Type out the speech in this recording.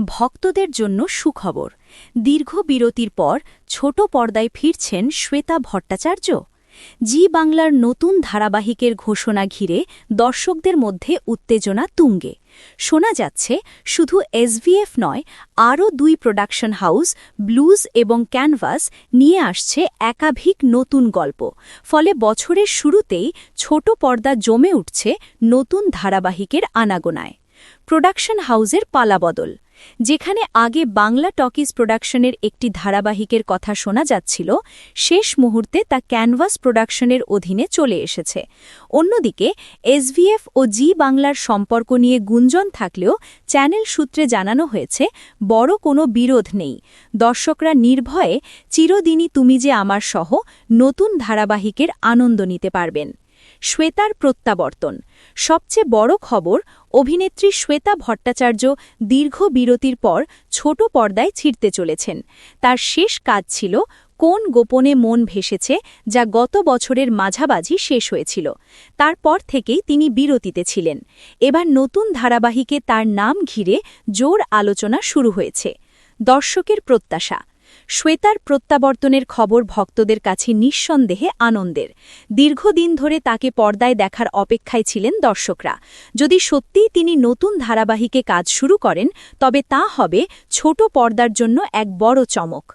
ভক্তদের জন্য সুখবর। দীর্ঘ বিরতির পর ছোট পর্দায় ফিরছেন শ্বেতা ভট্টাচার্য। জি বাংলার নতুন ধারাবাহিকের ঘোষণা ঘিরে দর্শকদের মধ্যে উত্তেজনা তুঙ্গে। শোনা যাচ্ছে শুধু এসভিএফ নয়, আরও 2 প্রোডাকশন হাউস ব্লুজ এবং ক্যানভাস নিয়ে আসছে একাধিক নতুন গল্প। ফলে বছরের শুরুতেই ছোট পর্দা জমে উঠছে নতুন ধারাবাহিকের আনাগোনায়। প্রোডাকশন হাউসের পালাবদল। যেখানে আগে বাংলা টকিজ প্রোডাকশনের একটি ধারাবাহিকের কথা শোনা যাচ্ছিল, শেষ মুহূর্তে তা ক্যানভাস প্রোডাকশনের অধীনে চলে এসেছে। অন্যদিকে এসভিএফ ও জি বাংলার সম্পর্ক নিয়ে গুঞ্জন থাকলেও চ্যানেল সূত্রে জানানো হয়েছে বড় কোনো বিরোধ নেই। দর্শকরা নির্ভয়ে চিরদিনই তুমি যে আমার সহ নতুন ধারাবাহিকের আনন্দ নিতে পারবেন। শ্বেতার প্রত্যাবর্তন। সবচেয়ে বড় খবর, অভিনেত্রী শ্বেতা ভট্টাচার্য দীর্ঘ বিরতির পর ছোট পর্দায় ছিঁড়তে চলেছেন। তার শেষ কাজ ছিল কোন গোপনে মন ভেসেছে, যা গত বছরের মাঝামাঝি শেষ হয়েছিল। তারপর থেকেই তিনি বিরতিতে ছিলেন। এবার নতুন ধারাবাহিকে তার নাম ঘিরে জোর আলোচনা শুরু হয়েছে। দর্শকের প্রত্যাশা। শ্বেতার প্রত্যাবর্তনের খবর ভক্তদের কাছে নিঃসন্দেহে আনন্দের। দীর্ঘদিন ধরে তাকে পর্দায় দেখার অপেক্ষায় ছিলেন দর্শকরা। যদি সত্যিই তিনি নতুন ধারাবাহিকে কাজ শুরু করেন, তবে তা হবে ছোট পর্দার জন্য এক বড় চমক।